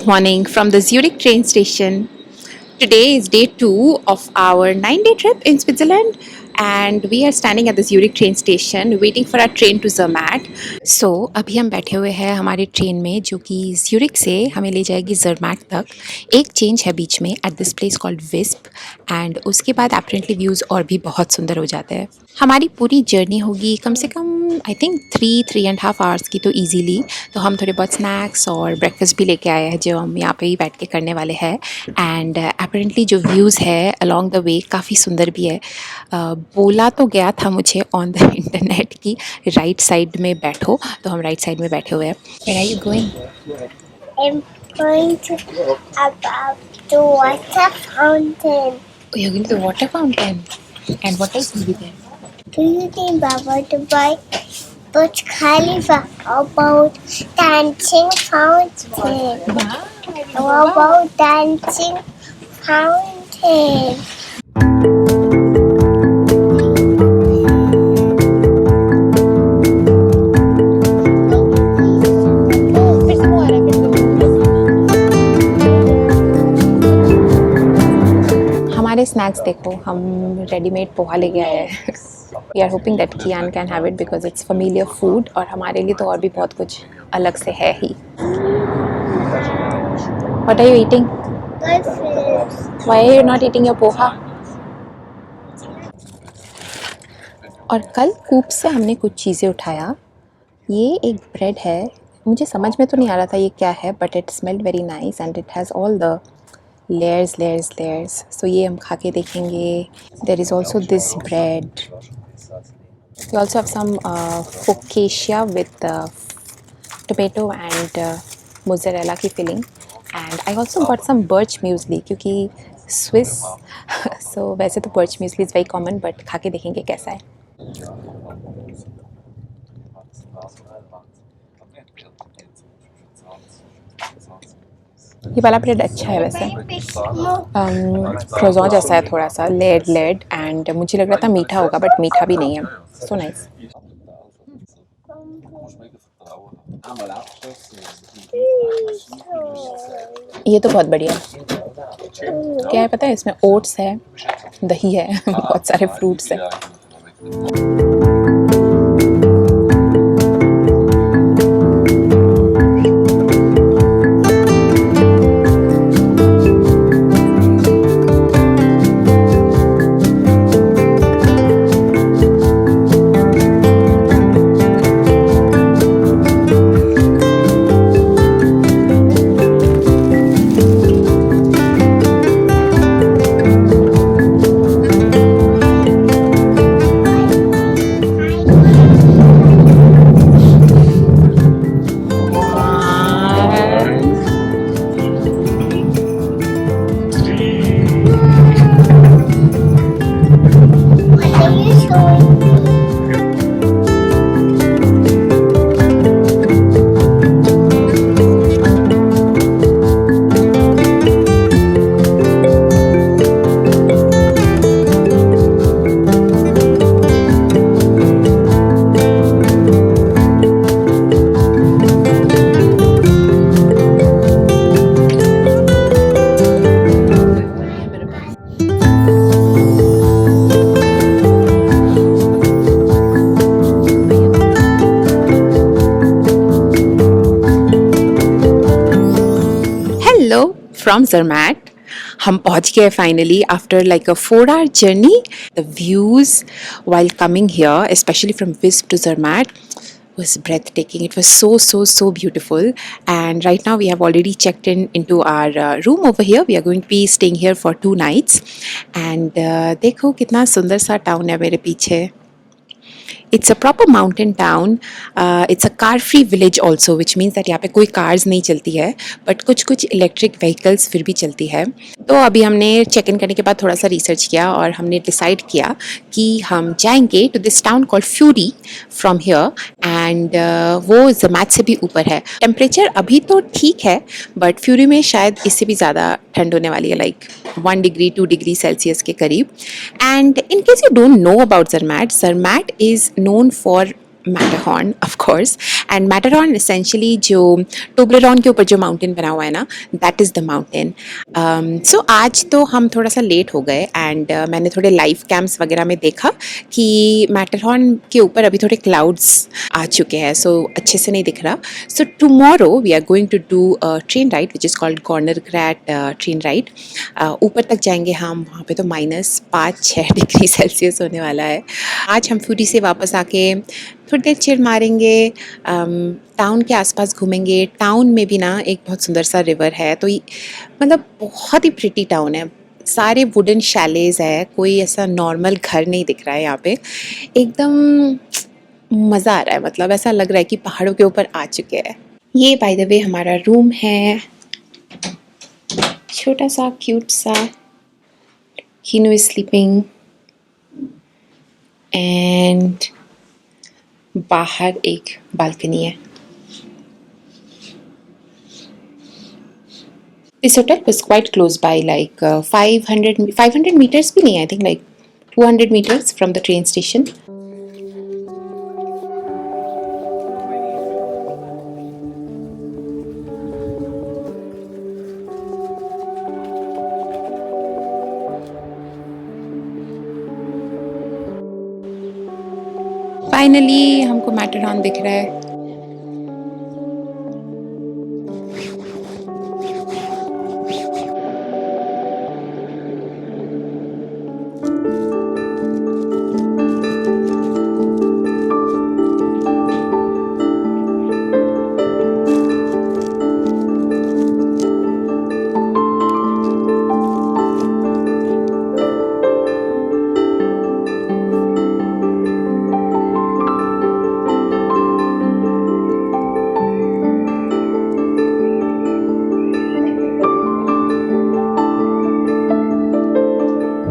Good morning from the Zurich train station. Today is day 2 of our 9-day trip in Switzerland, and we are standing at the Zurich train station waiting for our train to Zermatt. So अभी हम बैठे हुए हैं हमारी train में जो कि Zurich से हमें ले जाएगी जर्मैट तक। एक चेंज है बीच में at this place called wisp, and उसके बाद एपरेंटली व्यूज़ और भी बहुत सुंदर हो जाते हैं। हमारी पूरी जर्नी होगी कम से कम आई थिंक 3-3.5 आवर्स की तो ईजीली। तो हम थोड़े बहुत स्नैक्स और ब्रेकफास्ट भी लेके आए हैं जो हम यहाँ पे ही बैठ के करने वाले हैं। एंड अपेरेंटली जो व्यूज़ है अलॉन्ग द वे काफ़ी सुंदर भी है। बोला तो गया था मुझे ऑन द इंटरनेट की राइट साइड में बैठो, तो हम राइट साइड में बैठे हुए हैं। Where are you going? I'm going to about the water fountain. Oh, you're going to the water fountain. And what else will be there? Do you think about the Burj Khalifa? About dancing fountain? How about dancing fountain? हमारे snacks देखो, हम readymade poha ले गए हैं। We are hoping that Kiaan can have it because it's familiar food, और हमारे लिए तो और भी बहुत कुछ अलग से है ही। What are you eating? Why are you not eating your poha? और कल कूप से हमने कुछ चीज़ें उठाया। ये एक ब्रेड है, मुझे समझ में तो नहीं आ रहा था ये क्या है, but it smelled very nice and it has all the layers. So ये हम खा के देखेंगे। There is also this bread. We also have some focaccia with tomato and mozzarella की filling. And I also got some birch muesli क्योंकि Swiss so वैसे तो birch muesli is very common, but खा के देखेंगे कैसा है। ये वाला ब्रेड अच्छा है वैसे, क्रोज़ॉन जैसा है, थोड़ा सा लेड एंड मुझे लग रहा था मीठा होगा बट मीठा भी नहीं है। So nice. ये तो बहुत बढ़िया है। क्या है पता है, इसमें ओट्स है, दही है, बहुत सारे फ्रूट्स है। From Zermatt, हम पहुंच गए finally after like a 4-hour journey. The views while coming here, especially from Visp to Zermatt, was breathtaking. It was so beautiful. And right now we have already checked into our room over here. We are going to be staying here for 2 nights. And देखो कितना सुंदर सा town है मेरे पीछे। It's a proper mountain town. It's a car-free village also, which means that यहाँ पे कोई cars नहीं चलती है, but कुछ electric vehicles फिर भी चलती है। तो अभी हमने check in करने के बाद थोड़ा सा research किया और हमने decide किया कि हम जाएंगे to this town called Fury from here, and वो ज़मात से भी ऊपर है। Temperature अभी तो ठीक है, but Fury में शायद इससे भी ज़्यादा ठंड होने वाली है, like 1 degree 2 degree Celsius के करीब। And in case you don't know about Zermatt, Zermatt is known for Matterhorn of course. And Matterhorn essentially जो टोब्लेरोन के ऊपर जो माउंटेन बना हुआ है ना, दैट इज़ द माउंटेन. सो आज तो हम थोड़ा सा लेट हो गए एंड मैंने थोड़े लाइव कैम्प्स वगैरह में देखा कि मैटरहॉर्न के ऊपर अभी थोड़े क्लाउड्स आ चुके हैं, सो अच्छे से नहीं दिख रहा. So tomorrow we are going to do a train ride which is called Gornergrat train ride. ऊपर तक जाएंगे हम, वहाँ पे तो -5-6 डिग्री सेल्सियस होने वाला है. आज हम फूडी से वापस आके थोड़ी देर चिल मारेंगे, टाउन के आसपास घूमेंगे. टाउन में भी ना एक बहुत सुंदर सा रिवर है, तो मतलब बहुत ही प्रिटी टाउन है. सारे वुडन शैलेज है, कोई ऐसा नॉर्मल घर नहीं दिख रहा है यहाँ पे. एकदम मज़ा आ रहा है, मतलब ऐसा लग रहा है कि पहाड़ों के ऊपर आ चुके हैं. ये बाय द वे हमारा रूम है, छोटा सा क्यूट सा. Hinu is sleeping and बाहर एक बालकनी है. This hotel was quite close by, like 500 meters भी नहीं, I think like 200 meters from the train station. Finally हमको मैटरहॉर्न दिख रहा है.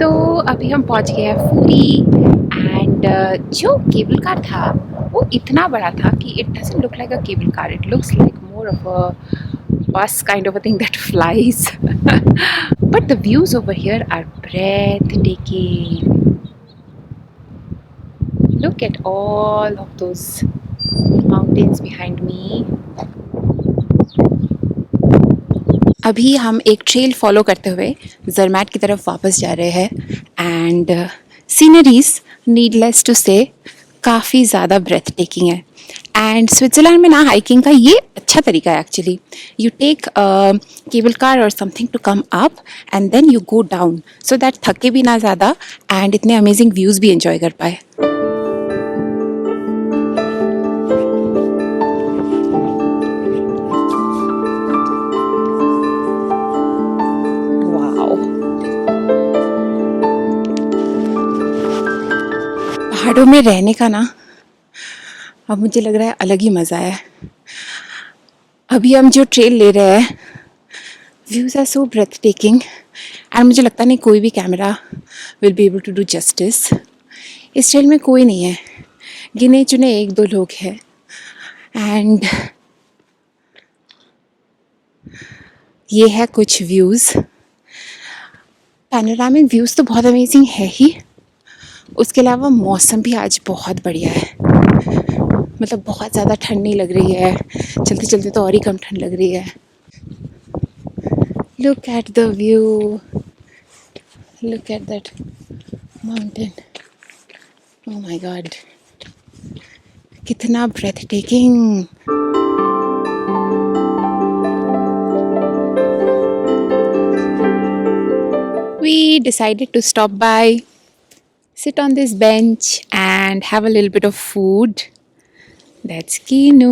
तो अभी हम पहुंच गए हैं फूडी एंड जो केबल कार था वो इतना बड़ा था कि it doesn't look like a cable car, it looks like more of a bus kind of a thing that flies. But the views over here are breathtaking. Look at all of those mountains behind me. अभी हम एक trail follow करते हुए ज़रमैट की तरफ वापस जा रहे हैं एंड सीनरीज नीडलेस टू से काफ़ी ज़्यादा ब्रेथ टेकिंग है. एंड स्विट्ज़रलैंड में ना हाइकिंग का ये अच्छा तरीका है actually. You take cable car और something to come up and then you go down so that थके भी ना ज़्यादा एंड इतने अमेजिंग व्यूज़ भी इंजॉय कर पाए. पहाड़ों में रहने का ना अब मुझे लग रहा है अलग ही मज़ा है. अभी हम जो ट्रेल ले रहे हैं, views are so breathtaking and मुझे लगता नहीं कोई भी camera will be able to do justice. इस ट्रेल में कोई नहीं है, गिने चुने 1-2 लोग हैं एंड ये है कुछ व्यूज़. पैनोरामिक व्यूज़ तो बहुत अमेजिंग है ही, उसके अलावा मौसम भी आज बहुत बढ़िया है. मतलब बहुत ज़्यादा ठंड नहीं लग रही है, चलते चलते तो और ही कम ठंड लग रही है. Look at the view, look at that mountain. Oh my God, कितना breathtaking. We decided to stop by, sit on this bench and have a little bit of food. That's Kinu.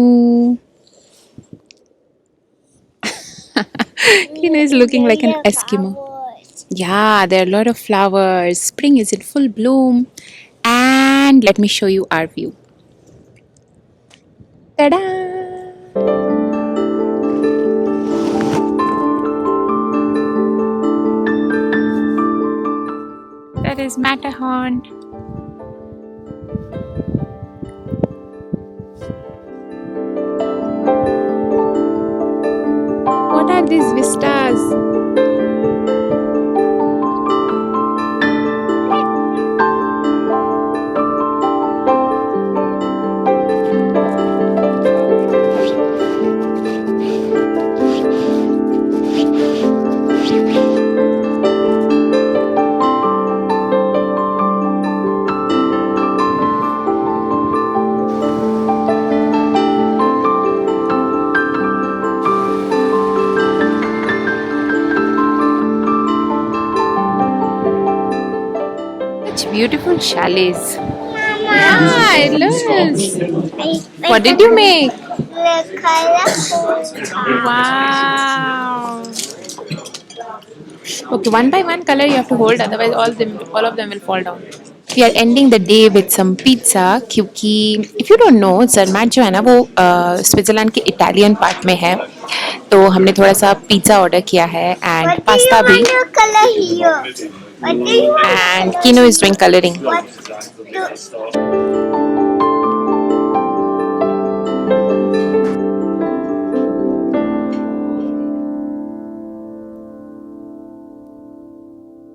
Kinu is looking like an Eskimo. Yeah, there are a lot of flowers. Spring is in full bloom. And let me show you our view. Ta-da! That is Matterhorn. What are these vistas? beautiful chalets. Mama. Yeah, it looks. What did you make? The colorful car. Wow. Okay, one by one color you have to hold, otherwise all of them will fall down. We are ending the day with some pizza क्योंकि if you don't know जर्मैट जो है ना वो Switzerland के Italian part में है, तो हमने थोड़ा सा पिज़्ज़ा ऑर्डर किया है and What do you pasta भी. want to color here? What do you want to And color? Kino is doing coloring. What do